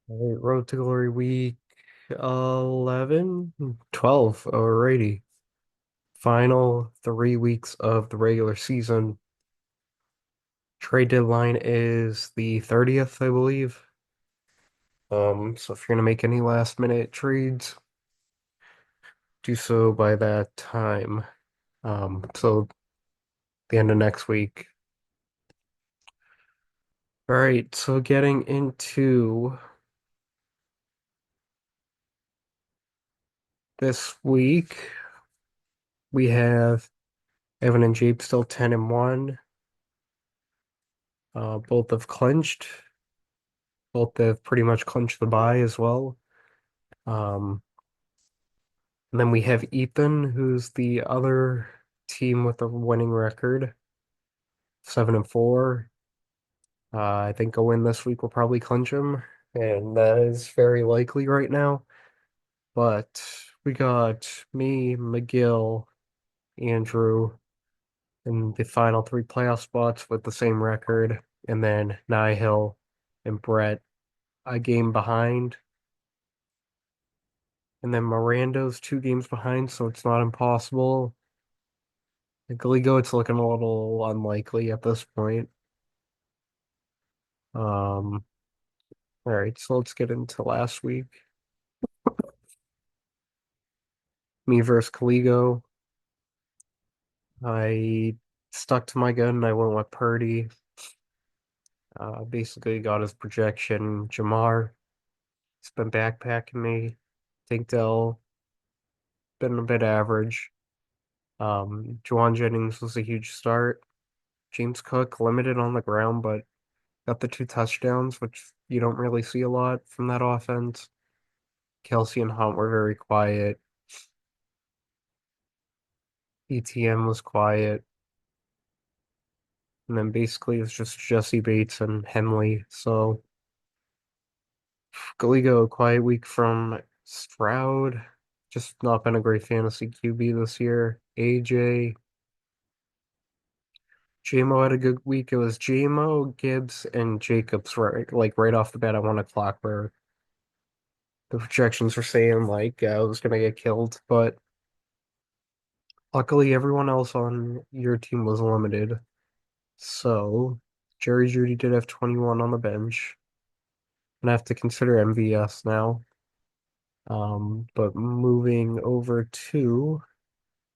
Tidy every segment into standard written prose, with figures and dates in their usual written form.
All right, Road to Glory week 11, 12. Alrighty. Final 3 weeks of the regular season. Trade deadline is the 30th, I believe. So if you're gonna make any last minute trades, do so by that time. So the end of next week. All right, so getting into this week, we have Evan and Jape still 10-1. Both have clinched. Both have pretty much clinched the bye as well. Um, and then we have Ethan, who's the other team with a winning record, 7-4. I think a win this week will probably clinch him, and that is very likely right now. But we got me, McGill, Andrew in the final three playoff spots with the same record, and then Nihil and Brett a game behind. And then Miranda's 2 games behind, so it's not impossible. Galigo, it's looking a little unlikely at this point. Um, all right, so let's get into last week. Me versus Caligo. I stuck to my gun. I went with Purdy. Basically got his projection. Jamar. He's been backpacking me. Think they'll been a bit average. Juwan Jennings was a huge start. James Cook limited on the ground, but got the 2 touchdowns, which you don't really see a lot from that offense. Kelsey and Hunt were very quiet. ETM was quiet. And then basically it's just Jesse Bates and Henley. So Gallego, a quiet week from Stroud. Just not been a great fantasy QB this year. AJ. JMO had a good week. It was JMO, Gibbs, and Jacobs right off the bat. I won a clock where the projections were saying I was gonna get killed, but luckily everyone else on your team was limited. So Jerry Judy did have 21 on the bench. And I have to consider MVS now. But moving over to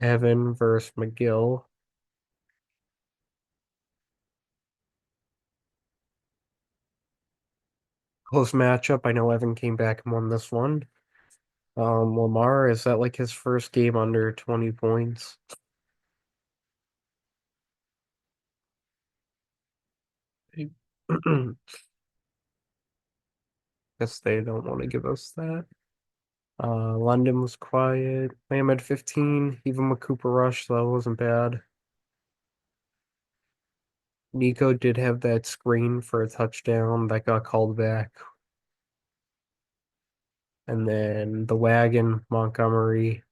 Evan versus McGill. Close matchup. I know Evan came back and won this one. Lamar, is that like his first game under 20 points? Guess they don't want to give us that. London was quiet. Lamb had 15, even with Cooper Rush, so that wasn't bad. Nico did have that screen for a touchdown that got called back. And then the wagon, Montgomery,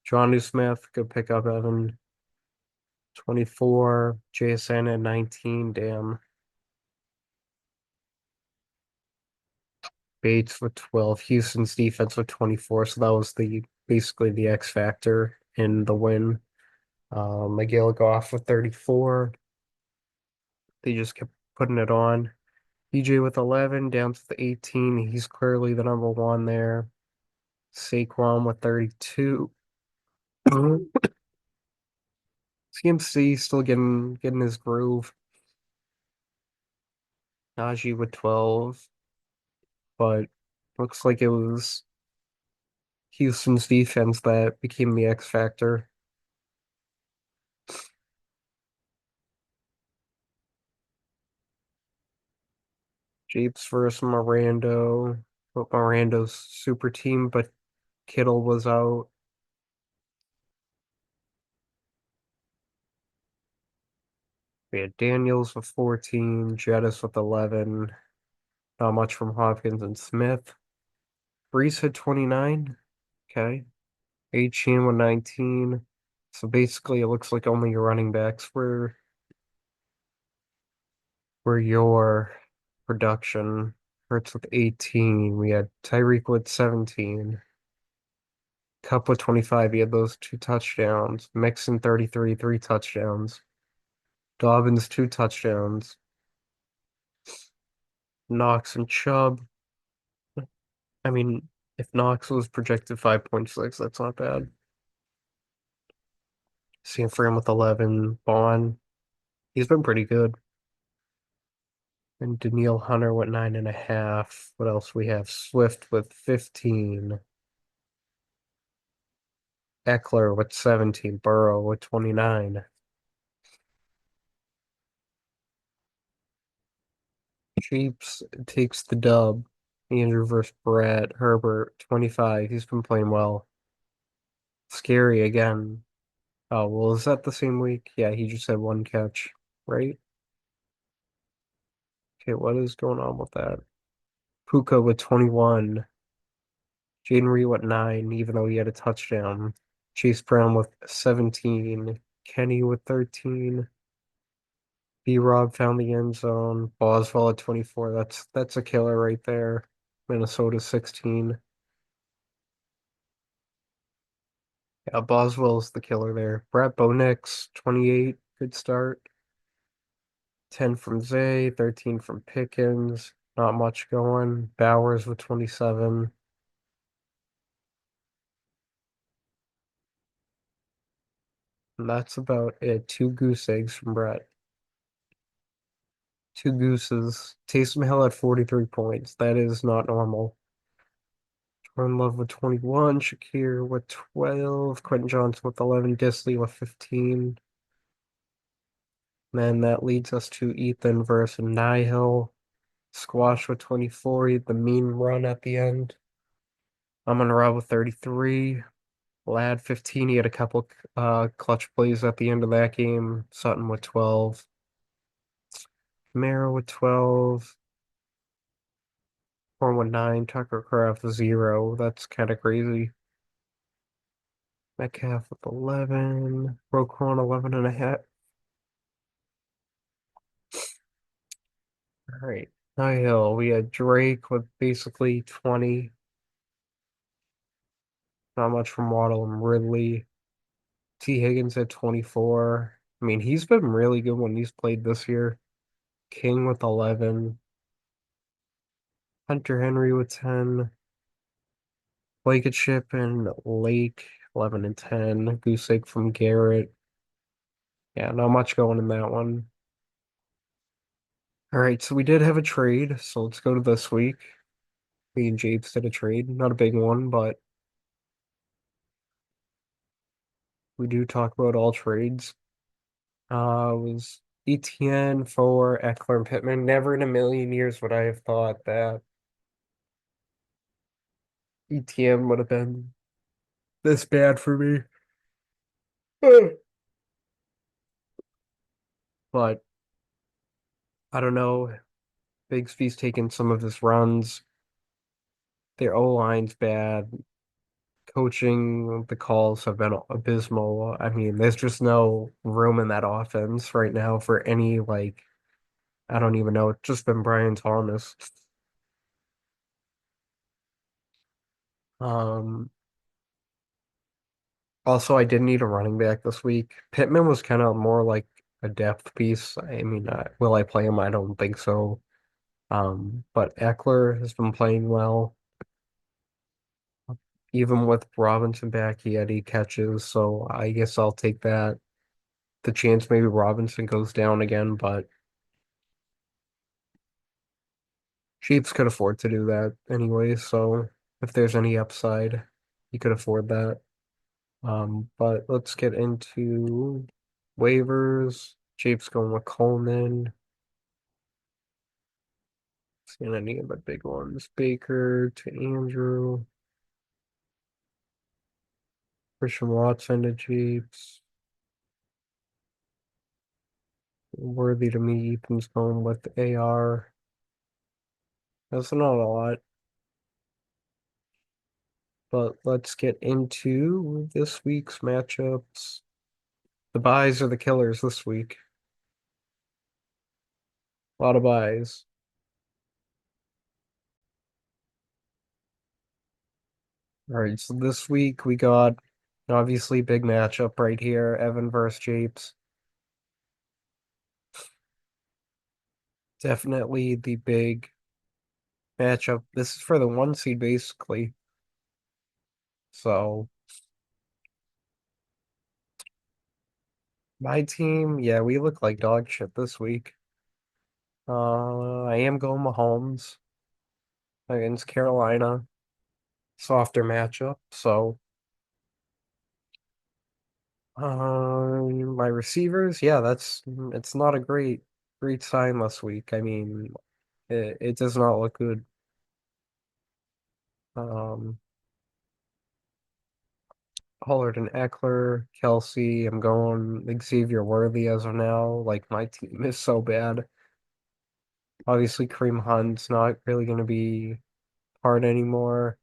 Johnny Smith could pick up Evan, 24, JSN at 19, damn. Bates with 12, Houston's defense with 24, so that was the basically the X factor in the win. Miguel Goff with 34. They just kept putting it on. EJ with 11, down to the 18. He's clearly the number one there. Saquon with 32. CMC still getting his groove. Najee with 12, but looks like it was Houston's defense that became the X factor. Japes versus Mirando. But Mirando's super team, but Kittle was out. We had Daniels with 14, Jettis with 11. Not much from Hopkins and Smith. Brees had 29. Okay. Achane with 19. So basically, it looks like only your running backs were your production. Hurts with 18. We had Tyreek with 17. Cup with 25. He had those two touchdowns. Mixon 33, three touchdowns. Dobbins, two touchdowns. Knox and Chubb. I mean, if Knox was projected 5.6, that's not bad. Sanford with 11. Bond, he's been pretty good. And Danielle Hunter with 9.5. What else we have? Swift with 15. Eckler with 17. Burrow with 29. Chiefs takes the dub. Andrew versus Brett. Herbert, 25. He's been playing well. Scary again. Oh, well, is that the same week? Yeah, he just had one catch, right? Okay, what is going on with that? Puka with 21. Jaden Reed with 9, even though he had a touchdown. Chase Brown with 17. Kenny with 13. B-Rob found the end zone. Boswell at 24. That's a killer right there. Minnesota 16. Yeah, Boswell's the killer there. Brett Bonix, 28. Good start. 10 from Zay, 13 from Pickens. Not much going. Bowers with 27. And that's about it. Two goose eggs from Brett. Two gooses. Taysom Hill at 43 points. That is not normal. Jordan Love with 21. Shakir with 12. Quentin Johnson with 11. Disley with 15. Then that leads us to Ethan versus Nihil. Squash with 24. The mean run at the end. Amon Ra with 33. Lad 15. He had a couple clutch plays at the end of that game. Sutton with 12. Kamara with 12. 419. Tucker Craft 0. That's kind of crazy. Metcalf with 11. Roquan 11 and a half. All right. Hill. We had Drake with basically 20. Not much from Waddle and Ridley. T. Higgins at 24. I mean, he's been really good when he's played this year. King with 11. Hunter Henry with 10. Blankenship and Lake 11 and 10. Goose egg from Garrett. Yeah, not much going in that one. All right, so we did have a trade, so let's go to this week. Me and Japes did a trade. Not a big one, but we do talk about all trades. It was ETN for Eckler and Pittman. Never in a million years would I have thought that ETN would have been this bad for me. But I don't know. Bigsby's taken some of his runs. Their O-line's bad. Coaching, the calls have been abysmal. I mean, there's just no room in that offense right now for any, like, I don't even know. It's just been Brian Thomas. Um, Also, I did need a running back this week. Pittman was kind of more like a depth piece. I mean, will I play him? I don't think so. But Eckler has been playing well. Even with Robinson back, he had 8 catches, so I guess I'll take that. The chance maybe Robinson goes down again, but Chiefs could afford to do that anyway, so if there's any upside, he could afford that. But let's get into waivers. Chiefs going with Coleman. Seeing any of the big ones. Baker to Andrew. Christian Watson to Chiefs. Worthy to me. Ethan's going with AR. That's not a lot. But let's get into this week's matchups. The buys are the killers this week. A lot of buys. All right, so this week we got obviously big matchup right here, Evan versus Japes. Definitely the big matchup. This is for the one seed basically. So my team, yeah, we look like dog shit this week. I am going Mahomes against Carolina. Softer matchup. So my receivers, yeah, it's not a great sign this week. I mean, it does not look good. Um Pollard and Eckler, Kelsey. I'm going Xavier Worthy as of now. Like my team is so bad. Obviously, Kareem Hunt's not really going to be hard anymore.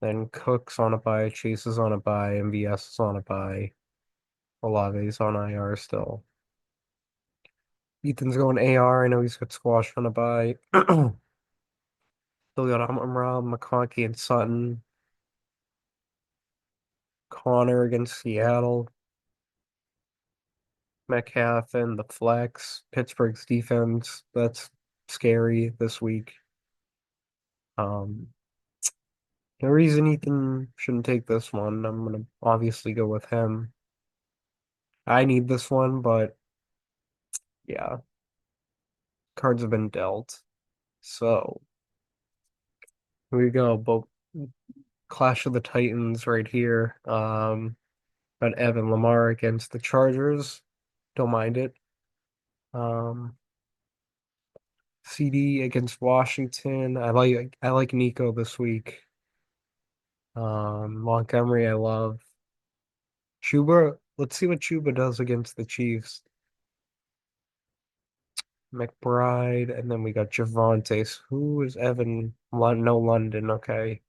Then Cook's on a bye, Chase is on a bye, MVS is on a bye. Olave's on IR still. Ethan's going AR. I know he's got Squash on a bye. Still got Amon-Ra, McConkey, and Sutton. Connor against Seattle. Metcalf and the flex. Pittsburgh's defense. That's scary this week. Um, no reason Ethan shouldn't take this one. I'm gonna obviously go with him. I need this one, but yeah, cards have been dealt. So here we go. Both Clash of the Titans right here. Got Evan Lamar against the Chargers. Don't mind it. Um, CD against Washington. I like Nico this week. Montgomery, I love. Chuba, let's see what Chuba does against the Chiefs. McBride, and then we got Javonte. Who is Evan? No London, okay.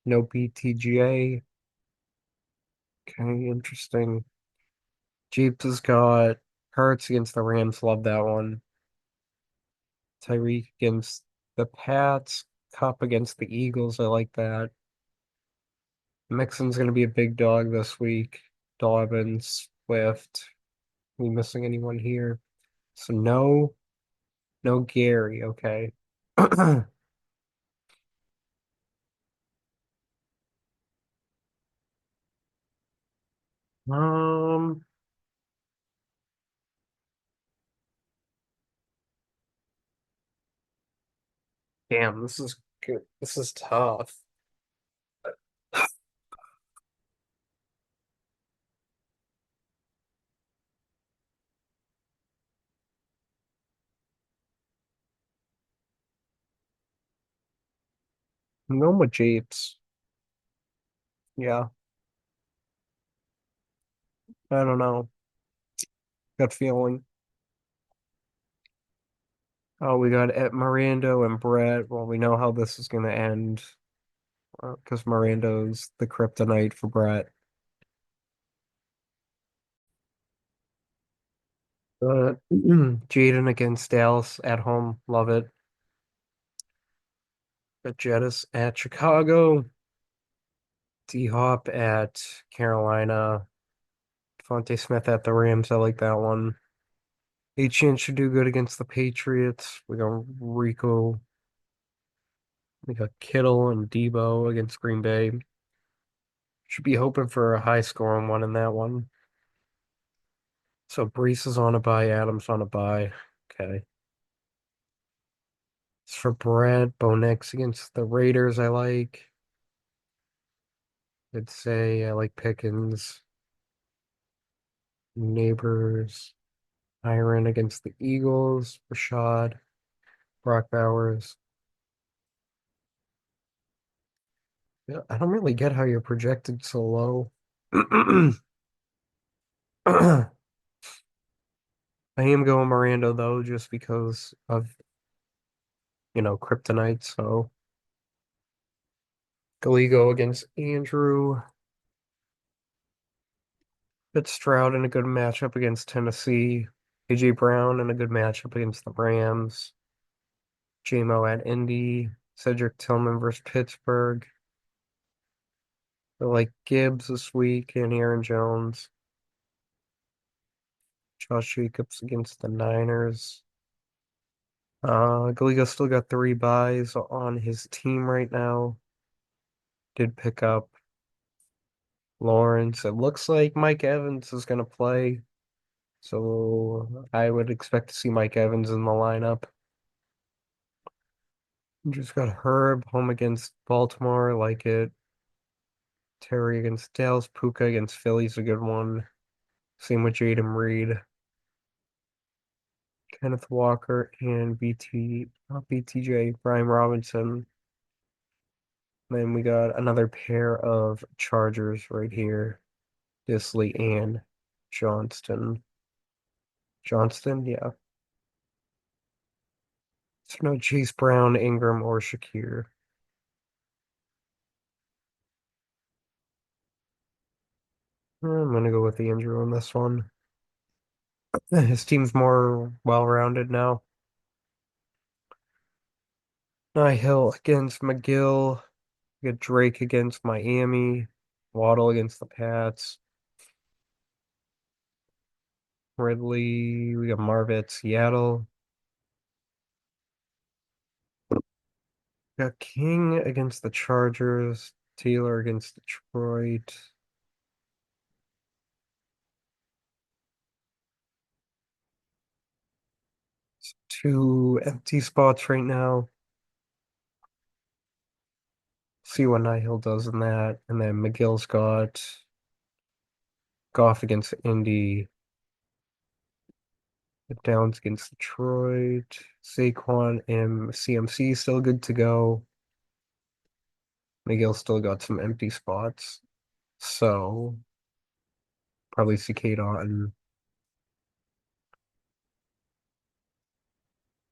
No BTGA. Okay, interesting. Jeeps has got Hurts against the Rams. Love that one. Tyreek against the Pats. Cup against the Eagles. I like that. Mixon's going to be a big dog this week. Dobbins, Swift. Are we missing anyone here? So no Gary. Okay. Um, damn, this is good. This is tough. I'm going with Japes. Yeah, I don't know. Gut feeling. Oh, we got Mirando and Brett. Well, we know how this is going to end because Mirando's the kryptonite for Brett. Jaden against Dallas at home. Love it. Got Jettis at Chicago. D-Hop at Carolina. Devontae Smith at the Rams. I like that one. Achane should do good against the Patriots. We got Rico. We got Kittle and Debo against Green Bay. Should be hoping for a high scoring one in that one. So Brees is on a bye, Adams on a bye. Okay. It's for Brad. Bo Nix against the Raiders, I like. I'd say I like Pickens. Neighbors. Iron against the Eagles. Rashad. Brock Bowers. Yeah, I don't really get how you're projected so low. I am going Miranda though, just because of, Kryptonite. So Gallego against Andrew. Stroud in a good matchup against Tennessee. AJ Brown in a good matchup against the Rams. JMO at Indy. Cedric Tillman versus Pittsburgh. I like Gibbs this week and Aaron Jones. Josh Jacobs against the Niners. Gallego still got three buys on his team right now. Did pick up Lawrence. It looks like Mike Evans is going to play, so I would expect to see Mike Evans in the lineup. Just got Herb home against Baltimore, like it. Terry against Dallas, Puka against Philly's a good one. Same with Jaden Reed, Kenneth Walker, and not BTJ, Brian Robinson. Then we got another pair of Chargers right here. Disley and Johnston. Johnston, yeah. So no Chase Brown, Ingram, or Shakir. I'm gonna go with the Andrew on this one. His team's more well-rounded now. Hill against McGill. We got Drake against Miami. Waddle against the Pats. Ridley. We got Marvett, Seattle. We got King against the Chargers. Taylor against Detroit. Two empty spots right now. See what Nihill does in that. And then McGill's got Goff against Indy. Downs against Detroit. Saquon and CMC still good to go. Miguel still got some empty spots. So probably Cicada on.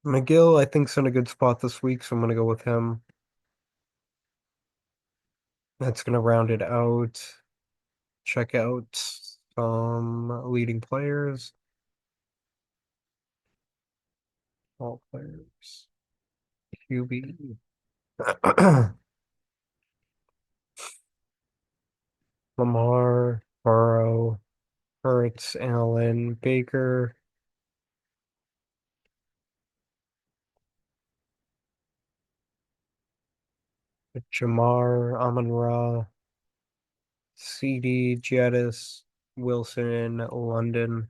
McGill, I think's in a good spot this week, so I'm gonna go with him. That's gonna round it out. Check out some leading players. All players. QB. Lamar, Burrow, Hurts, Allen, Baker, Jamar, Amon-Ra, CD, Jettis, Wilson, London,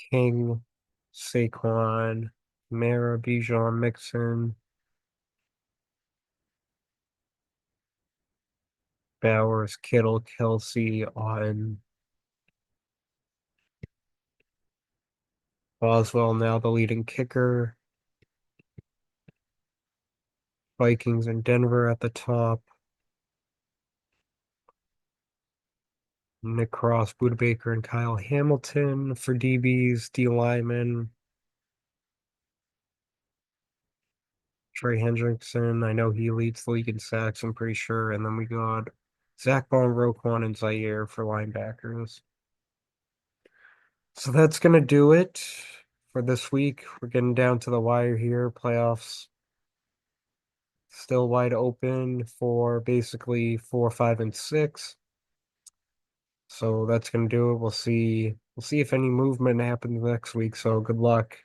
King, Saquon, Mara, Bijan, Mixon, Bowers, Kittle, Kelsey, Otten, Boswell now the leading kicker, Vikings and Denver at the top, Nick Cross, Buda Baker, and Kyle Hamilton for DBs, D Lyman, Trey Hendrickson. I know he leads the league in sacks, I'm pretty sure. And then we got Zach Bond, Roquan, and Zaire for linebackers. So that's going to do it for this week. We're getting down to the wire here. Playoffs still wide open for basically 4, 5, and 6. So that's going to do it. We'll see if any movement happens next week. So good luck.